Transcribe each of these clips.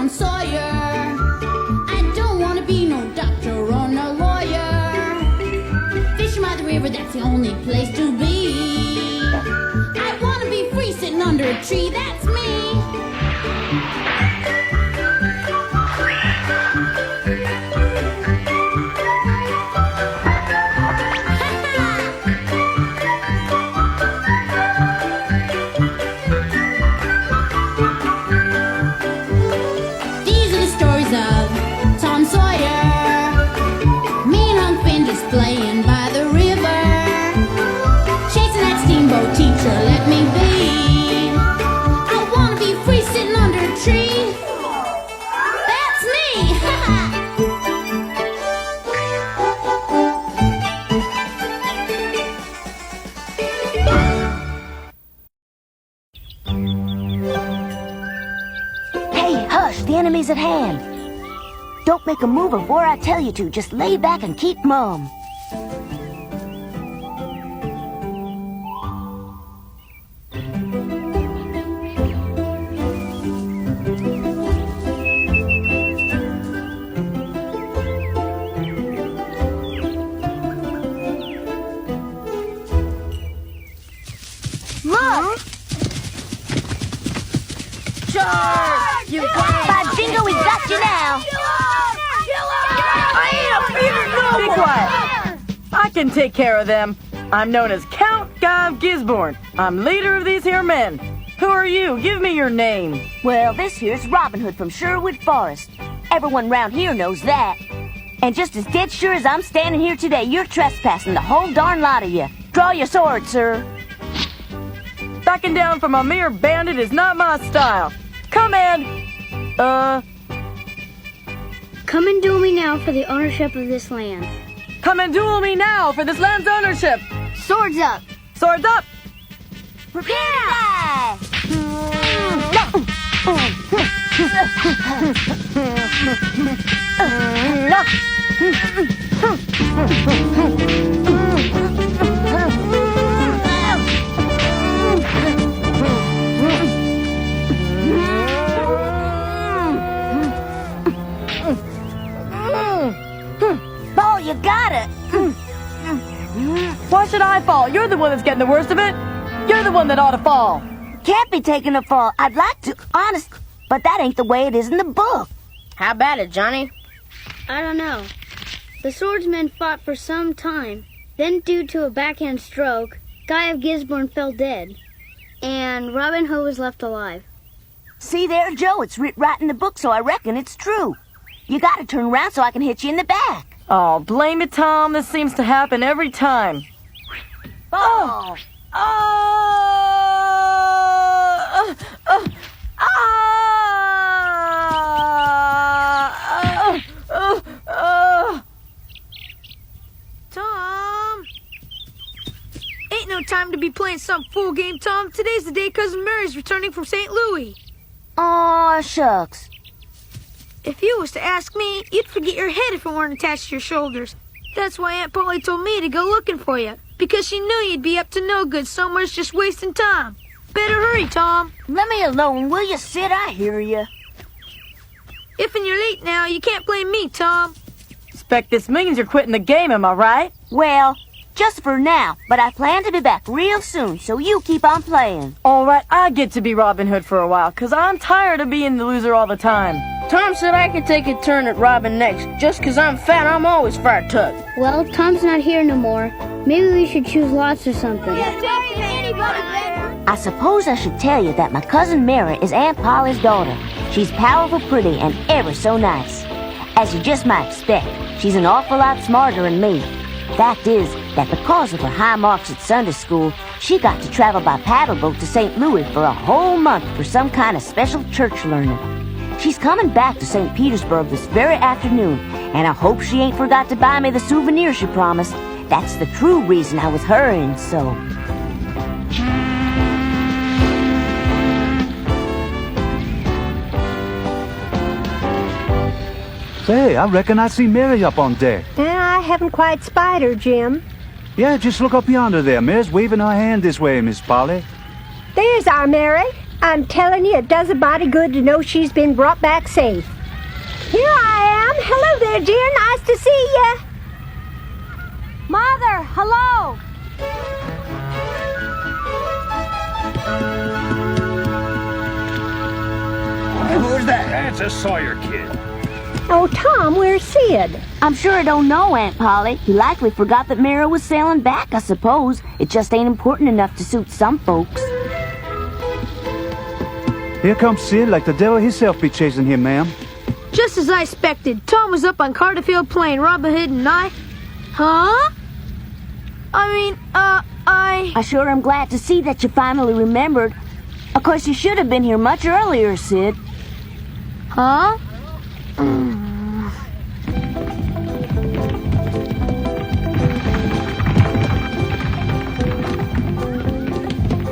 Tom Sawyer. I don't want to be no doctor or no lawyer. Fishing by the river, that's the only place to be. I want to be free sitting under a tree, that's me. These are the stories of Tom Sawyer. Me and Unc' Finn just playing by the river, chasing that steamboat teacher, let me be. I want to be free sitting under a tree. That's me! Hey, hush, the enemy's at hand. Don't make a move before I tell you to. Just lay back and keep mum. Look! Charge! You By jingo, we got you now! Be quiet. I can take care of them. I'm known as Count Guy Gisborne. I'm leader of these here men. Who are you? Give me your name. Well, this here's Robin Hood from Sherwood Forest. Everyone round here knows that. And just as dead sure as I'm standing here today, you're trespassing, the whole darn lot of you. Draw your sword, sir. Backing down from a mere bandit is not my style. Come in. Come and duel me now for the ownership of this land. Come and duel me now for this land's ownership. Swords up! Swords up. Prepare to die! Ball, you got it! Why should I fall? You're the one that's getting the worst of it. You're the one that ought to fall. Can't be taking a fall. I'd like to, honest, but that ain't the way it is in the book. How about it, Johnny? I don't know. The swordsmen fought for some time. Then, due to a backhand stroke, Guy of Gisborne fell dead. And Robin Hood was left alive. See there, Joe? It's writ right in the book, so I reckon it's true. You gotta turn around so I can hit you in the back. Oh, blame it, Tom. This seems to happen every time. Ball! Tom! Ain't no time to be playing some fool game, Tom. Today's the day Cousin Mary's returning from St. Louis. Aw, shucks. If you was to ask me, you'd forget your head if it weren't attached to your shoulders. That's why Aunt Polly told me to go looking for you, because she knew you'd be up to no good somewhere's just wasting time. Better hurry, Tom. Let me alone, will you, Sid? I hear you. If you're late now, you can't blame me, Tom. Expect this means you're quitting the game, am I right? Well, just for now, but I plan to be back real soon, so you keep on playing. All right, I get to be Robin Hood for a while, 'cause I'm tired of being the loser all the time. Tom said I could take a turn at Robin next. Just 'cause I'm fat, I'm always fire-tucked. Well, Tom's not here no more. Maybe we should choose lots or something. I suppose I should tell you that my cousin Mary is Aunt Polly's daughter. She's powerful pretty and ever so nice. As you just might expect, she's an awful lot smarter than me. Fact is that because of her high marks at Sunday school, she got to travel by paddle boat to St. Louis for a whole month for some kind of special church learning. She's coming back to St. Petersburg this very afternoon, and I hope she ain't forgot to buy me the souvenir she promised. That's the true reason I was hurrying so. Say, I reckon I see Mary up on deck. I haven't quite spied her, Jim. Yeah, just look up yonder there. Mary's waving her hand this way, Miss Polly. There's our Mary. I'm telling you, it does a body good to know she's been brought back safe. Here I am. Hello there, dear. Nice to see you. Mother, hello! Who's that? That's a Sawyer kid. Oh, Tom, where's Sid? I'm sure I don't know, Aunt Polly. He likely forgot that Mary was sailing back, I suppose. It just ain't important enough to suit some folks. Here comes Sid like the devil himself be chasing him, ma'am. Just as I expected, Tom was up on Carter Field playing Robin Hood and I... Huh? I sure am glad to see that you finally remembered. Of course, you should have been here much earlier, Sid. Huh?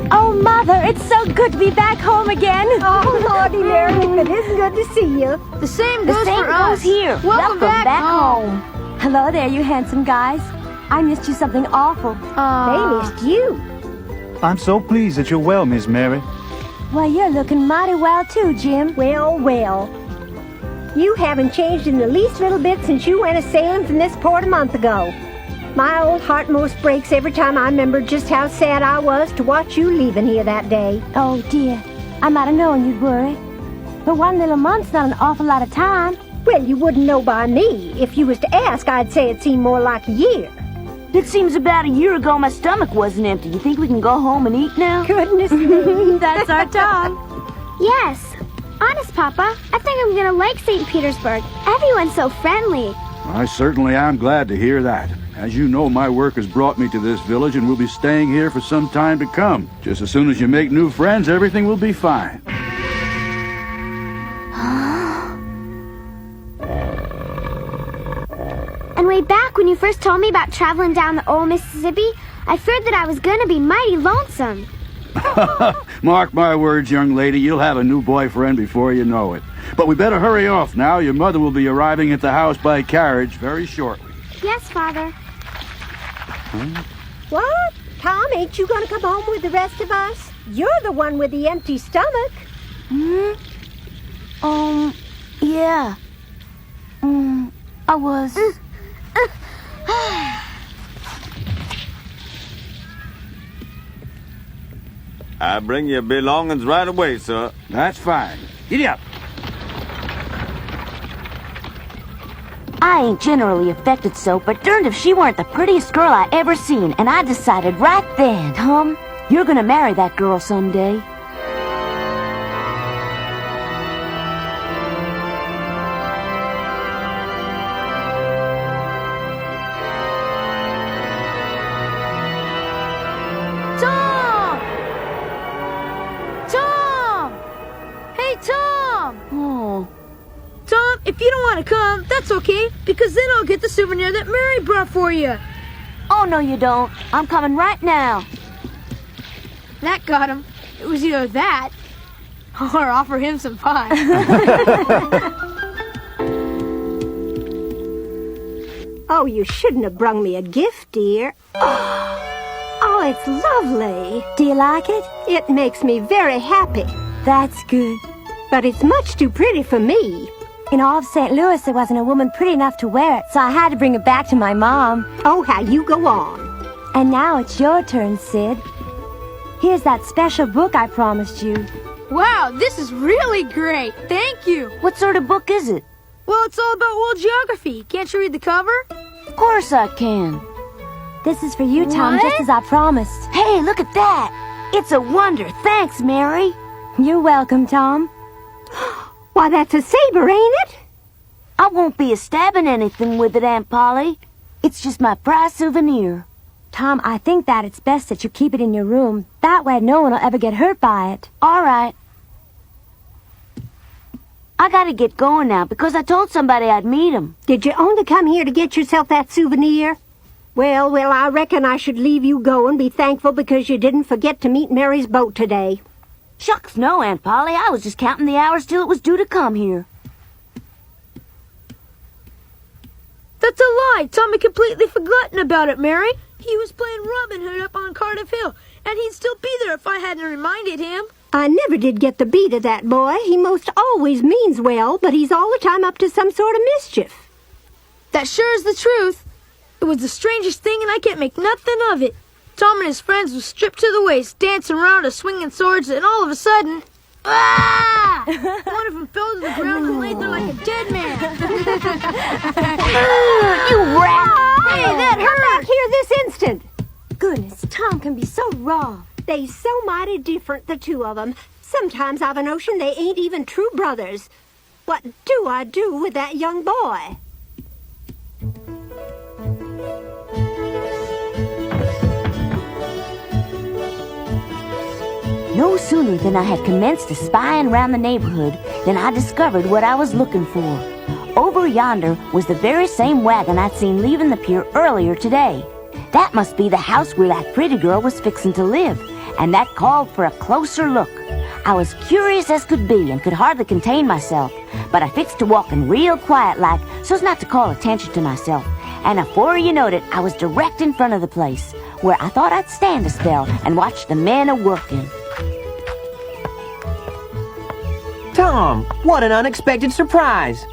Oh, Mother, it's so good to be back home again. Oh, Lordy, Mary, it is good to see you. The same The goes same for us. goes here. Welcome back home. Hello there, you handsome guys. I missed you something awful. They missed you. I'm so pleased that you're well, Miss Mary. Why, you're looking mighty well, too, Jim. Well, well. You haven't changed in the least little bit since you went a-sailing from this port a month ago. My old heart most breaks every time I remember just how sad I was to watch you leaving here that day. Oh, dear. I might have known you'd worry. But 1 little month's not an awful lot of time. Well, you wouldn't know by me. If you was to ask, I'd say it seemed more like a year. It seems about a year ago my stomach wasn't empty. You think we can go home and eat now? Goodness me. That's our Tom. Yes. Honest, Papa, I think I'm gonna like St. Petersburg. Everyone's so friendly. I certainly am glad to hear that. As you know, my work has brought me to this village, and we'll be staying here for some time to come. Just as soon as you make new friends, everything will be fine. And way back when you first told me about traveling down the old Mississippi, I feared that I was gonna be mighty lonesome. Mark my words, young lady, you'll have a new boyfriend before you know it. But we better hurry off now. Your mother will be arriving at the house by carriage very shortly. Yes, Father. What? Tom, ain't you gonna come home with the rest of us? You're the one with the empty stomach. Yeah. I was... I bring your belongings right away, sir. That's fine. Giddy up. I ain't generally affected so, but darned if she weren't the prettiest girl I ever seen, and I decided right then, Tom, you're gonna marry that girl someday. Tom! Tom! Hey, Tom! Oh. Tom, if you don't want to come, that's okay, because then I'll get the souvenir that Mary brought for you. Oh, no you don't. I'm coming right now. That got him. It was either that, or offer him some pie. Oh, you shouldn't have brung me a gift, dear. Oh, it's lovely. Do you like it? It makes me very happy. That's good. But it's much too pretty for me. In all of St. Louis, there wasn't a woman pretty enough to wear it, so I had to bring it back to my mom. Oh, how you go on. And now it's your turn, Sid. Here's that special book I promised you. Wow, this is really great. Thank you. What sort of book is it? Well, it's all about world geography. Can't you read the cover? Of course I can. This is for you, Tom, What? just as I promised. Hey, look at that. It's a wonder. Thanks, Mary. You're welcome, Tom. Why, that's a saber, ain't it? I won't be a-stabbing anything with it, Aunt Polly. It's just my prize souvenir. Tom, I think that it's best that you keep it in your room. That way no one will ever get hurt by it. All right. I gotta get going now because I told somebody I'd meet him. Did you only come here to get yourself that souvenir? Well, I reckon I should leave you go and be thankful because you didn't forget to meet Mary's boat today. Shucks, no, Aunt Polly. I was just counting the hours till it was due to come here. That's a lie. Tom had completely forgotten about it, Mary. He was playing Robin Hood up on Cardiff Hill, and he'd still be there if I hadn't reminded him. I never did get the beat of that boy. He most always means well, but he's all the time up to some sort of mischief. That sure is the truth. It was the strangest thing, and I can't make nothing of it. Tom and his friends were stripped to the waist, dancing around us, swinging swords, and all of a sudden... Ah! One of them fell to the ground and lay there like a dead man. You rat! Hey, that hurt! Come back here this instant! Goodness, Tom can be so raw. They so mighty different, the two of them. Sometimes I've a notion they ain't even true brothers. What do I do with that young boy? No sooner than I had commenced spying around the neighborhood than I discovered what I was looking for. Over yonder was the very same wagon I'd seen leaving the pier earlier today. That must be the house where that pretty girl was fixing to live, and that called for a closer look. I was curious as could be and could hardly contain myself, but I fixed to walking real quiet-like so's not to call attention to myself, and afore you knowed it, I was direct in front of the place, where I thought I'd stand a spell and watch the men a-working. Tom, what an unexpected surprise.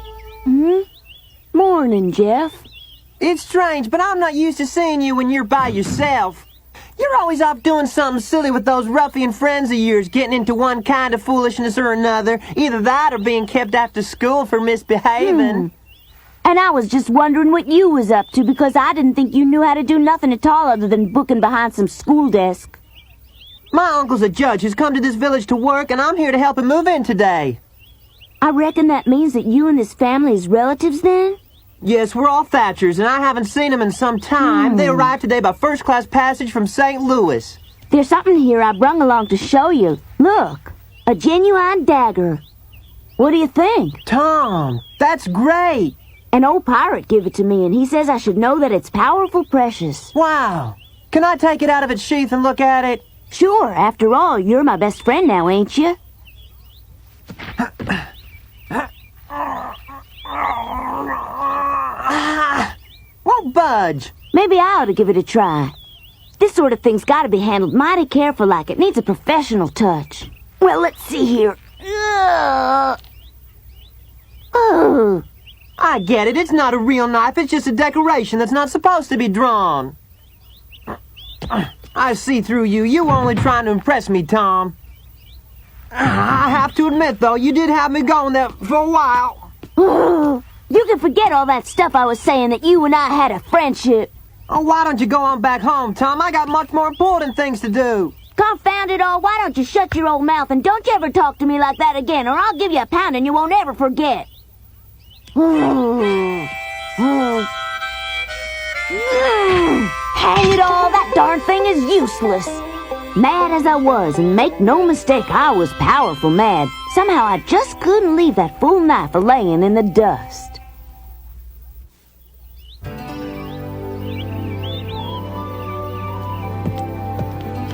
Morning, Jeff. It's strange, but I'm not used to seeing you when you're by yourself. You're always off doing something silly with those ruffian friends of yours, getting into one kind of foolishness or another. Either that or being kept after school for misbehaving. And I was just wondering what you was up to because I didn't think you knew how to do nothing at all other than booking behind some school desk. My uncle's a judge who's come to this village to work, and I'm here to help him move in today. I reckon that means that you and this family is relatives, then? Yes, we're all Thatchers, and I haven't seen them in some time. They arrived today by first-class passage from St. Louis. There's something here I brung along to show you. Look, a genuine dagger. What do you think? Tom, that's great. An old pirate gave it to me, and he says I should know that it's powerful precious. Wow. Can I take it out of its sheath and look at it? Sure, after all, you're my best friend now, ain't you? Won't budge. Maybe I ought to give it a try. This sort of thing's got to be handled mighty careful like. It needs a professional touch. Well, let's see here. I get it. It's not a real knife. It's just a decoration that's not supposed to be drawn. I see through you. You were only trying to impress me, Tom. I have to admit, though, you did have me going there for a while. You can forget all that stuff I was saying that you and I had a friendship. Oh, why don't you go on back home, Tom? I got much more important things to do. Confound it all, why don't you shut your old mouth and don't you ever talk to me like that again, or I'll give you a pound and you won't ever forget. Hang it all, that darn thing is useless. Mad as I was, and make no mistake, I was powerful mad. Somehow I just couldn't leave that fool knife a-laying in the dust.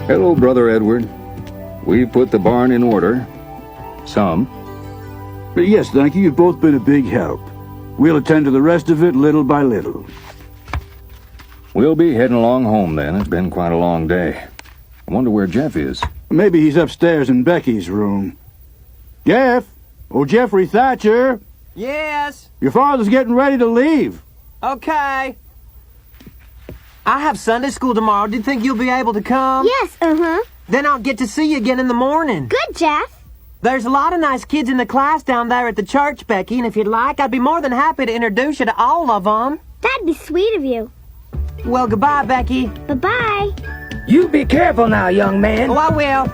Hello, Brother Edward. We've put the barn in order. Some. But yes, thank you. You've both been a big help. We'll attend to the rest of it little by little. We'll be heading along home then. It's been quite a long day. I wonder where Jeff is. Maybe he's upstairs in Becky's room. Jeff? Oh, Jeffrey Thatcher? Yes? Your father's getting ready to leave. Okay. I have Sunday school tomorrow. Do you think you'll be able to come? Yes, Then I'll get to see you again in the morning. Good, Jeff. There's a lot of nice kids in the class down there at the church, Becky, and if you'd like, I'd be more than happy to introduce you to all of them. That'd be sweet of you. Well, goodbye, Becky. Bye-bye. You be careful now, young man. Oh, I will.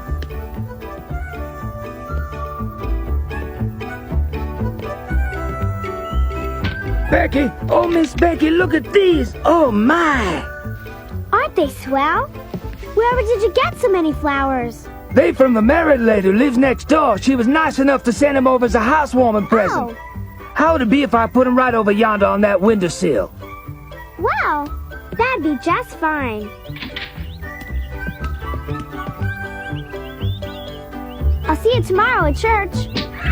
Becky, oh, Miss Becky, look at these. Oh, my. Aren't they swell? Wherever did you get so many flowers? They from the married lady who lives next door. She was nice enough to send them over as a housewarming present. Oh. How would it be if I put them right over yonder on that windowsill? Well, that'd be just fine. I'll see you tomorrow at church.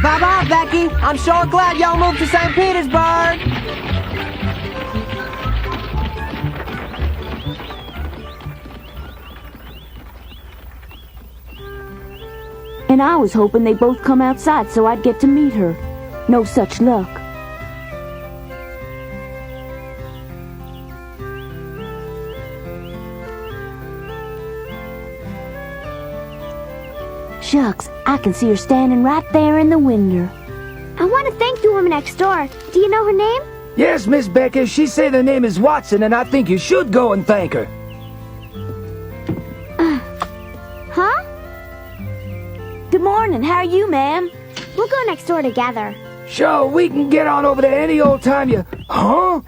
Bye-bye, Becky. I'm sure glad y'all moved to St. Petersburg. And I was hoping they'd both come outside so I'd get to meet her. No such luck. Shucks, I can see her standing right there in the window. I want to thank the woman next door. Do you know her name? Yes, Miss Becker, she say the name is Watson, and I think you should go and thank her. Huh? Good morning, how are you, ma'am? We'll go next door together. Sure, we can get on over there any old time you... Huh?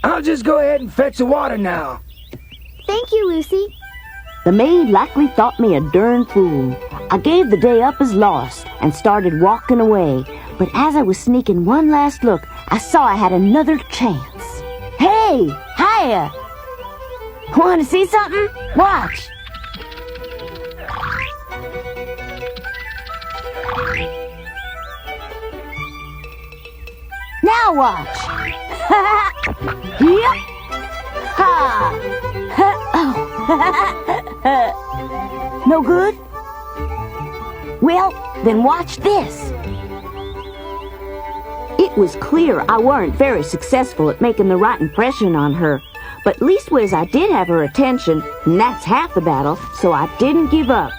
I'll just go ahead and fetch the water now. Thank you, Lucy. The maid likely thought me a darn fool. I gave the day up as lost and started walking away. But as I was sneaking one last look, I saw I had another chance. Hey! Hiya! Want to see something? Watch! Now watch! Yep! Ha! Oh. No good? Well, then watch this. It was clear I weren't very successful at making the right impression on her, but leastways I did have her attention, and that's half the battle, so I didn't give up.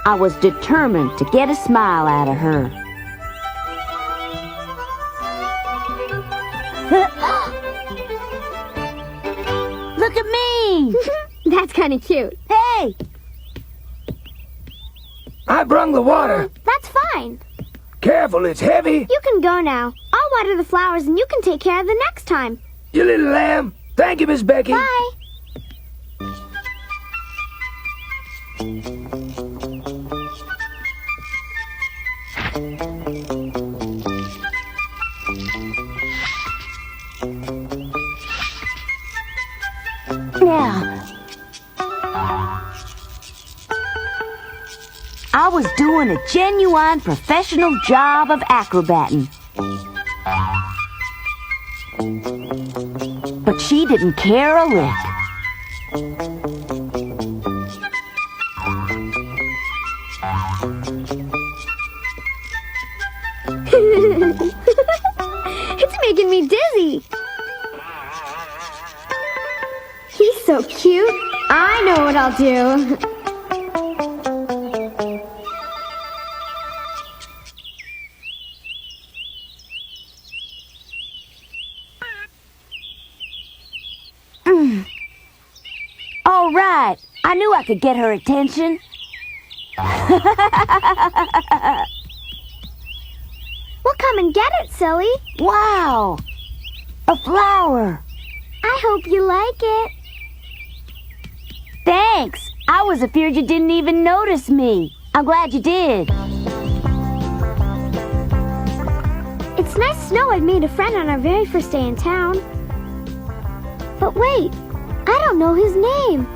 I was determined to get a smile out of her. Look at me! That's kind of cute. Hey! I brung the water. That's fine. Careful, it's heavy. You can go now. I'll water the flowers and you can take care of the next time. You little lamb. Thank you, Miss Becky. Bye. Now, I was doing a genuine professional job of acrobating. But she didn't care a lick. It's making me dizzy. He's so cute. I know what I'll do. All right, I knew I could get her attention. We'll come and get it, silly. Wow, a flower. I hope you like it. Thanks. I was afeard you didn't even notice me. I'm glad you did. It's nice to know I've made a friend on our very first day in town. But wait, I don't know his name.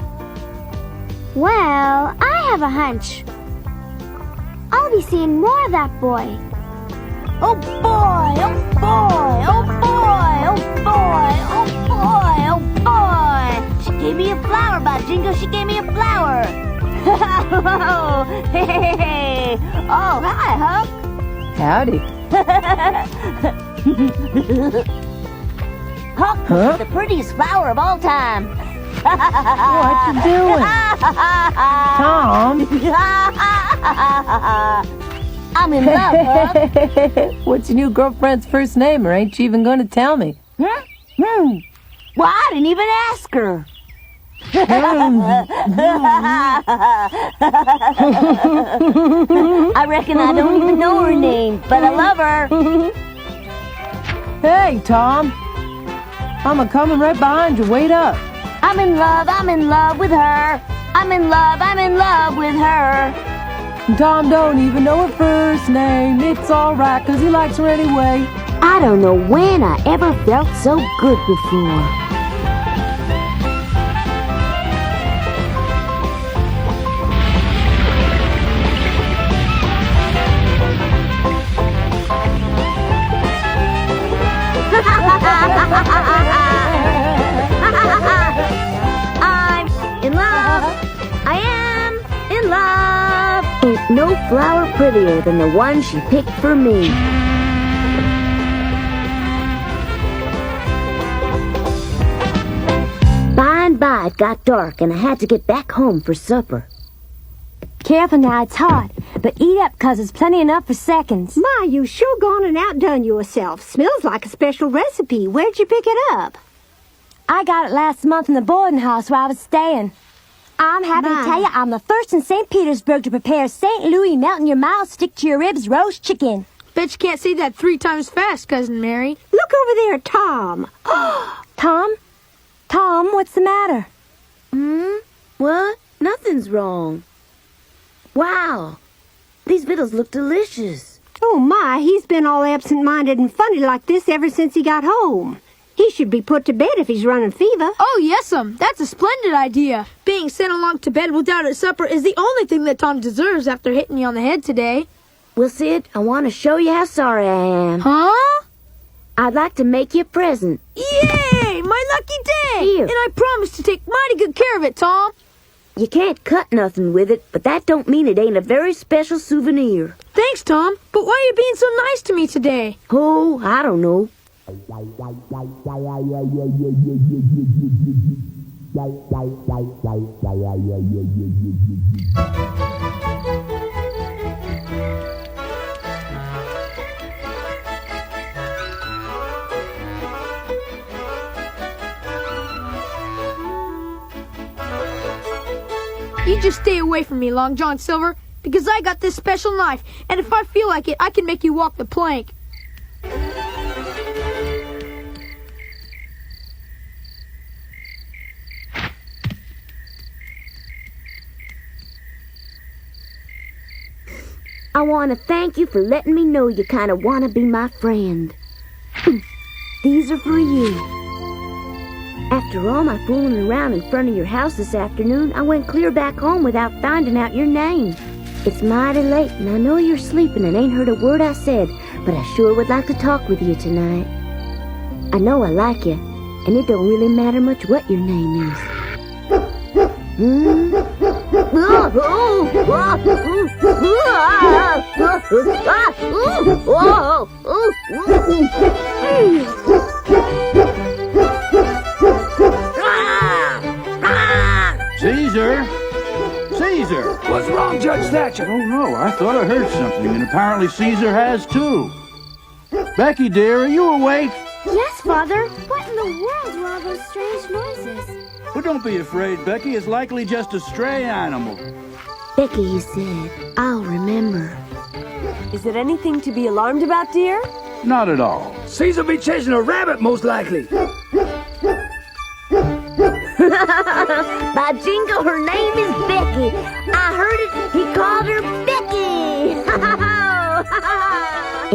Well, I have a hunch. I'll be seeing more of that boy. Oh boy, oh boy, oh boy, oh boy, oh boy, oh boy. She gave me a flower, by jingo, she gave me a flower. Oh, hey. Oh, hi, Huck. Howdy. Huck, huh? The prettiest flower of all time. What you doing? Tom? I'm in love, Huck. What's your new girlfriend's first name, or ain't you even going to tell me? Well, I didn't even ask her. I reckon I don't even know her name, but I love her. Hey, Tom. I'm a-coming right behind you. Wait up. I'm in love with her. I'm in love with her. Tom don't even know her first name. It's alright, 'cause he likes her anyway. I don't know when I ever felt so good before. I'm No flower prettier than the one she picked for me. By and by it got dark and I had to get back home for supper. Careful now, it's hot. But eat up, 'cause there's plenty enough for seconds. My, you sure gone and outdone yourself. Smells like a special recipe. Where'd you pick it up? I got it last month in the boarding house where I was staying. I'm happy to tell you I'm the first in St. Petersburg to prepare St. Louis melt-in-your-mouth, stick-to-your-ribs roast chicken. Bet you can't say that 3 times fast, Cousin Mary. Look over there at Tom. Tom? Tom, what's the matter? What? Nothing's wrong. Wow, these victuals look delicious. Oh, my, he's been all absent-minded and funny like this ever since he got home. He should be put to bed if he's running fever. Oh, yes'm. That's a splendid idea. Being sent along to bed without a supper is the only thing that Tom deserves after hitting you on the head today. Well, Sid, I want to show you how sorry I am. Huh? I'd like to make you a present. Yay! My lucky day! Here. And I promise to take mighty good care of it, Tom. You can't cut nothing with it, but that don't mean it ain't a very special souvenir. Thanks, Tom. But why are you being so nice to me today? Oh, I don't know. You just stay away from me, Long John Silver, because I got this special knife, and if I feel like it, I can make you walk the plank. I want to thank you for letting me know you kind of want to be my friend. These are for you. After all my fooling around in front of your house this afternoon, I went clear back home without finding out your name. It's mighty late, and I know you're sleeping and ain't heard a word I said, but I sure would like to talk with you tonight. I know I like you, and it don't really matter much what your name is. Caesar? Caesar! What's wrong, Judge Thatcher? Oh, no, I thought I heard something, and apparently Caesar has, too. Becky, dear, are you awake? Yes, Father. What in the world were all those strange noises? Well, don't be afraid, Becky. It's likely just a stray animal. Becky, you said, I'll remember. Is it anything to be alarmed about, dear? Not at all. Caesar be chasing a rabbit, most likely. By jingo, her name is Becky. I heard it. He called her Becky.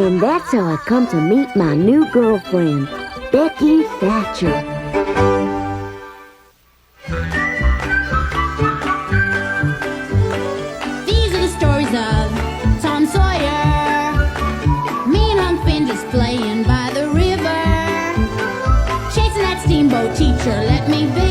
And that's how I come to meet my new girlfriend, Becky Thatcher. These are the stories of Tom Sawyer. Me and Unc Finn just playing by the river, chasing that steamboat teacher, let me be.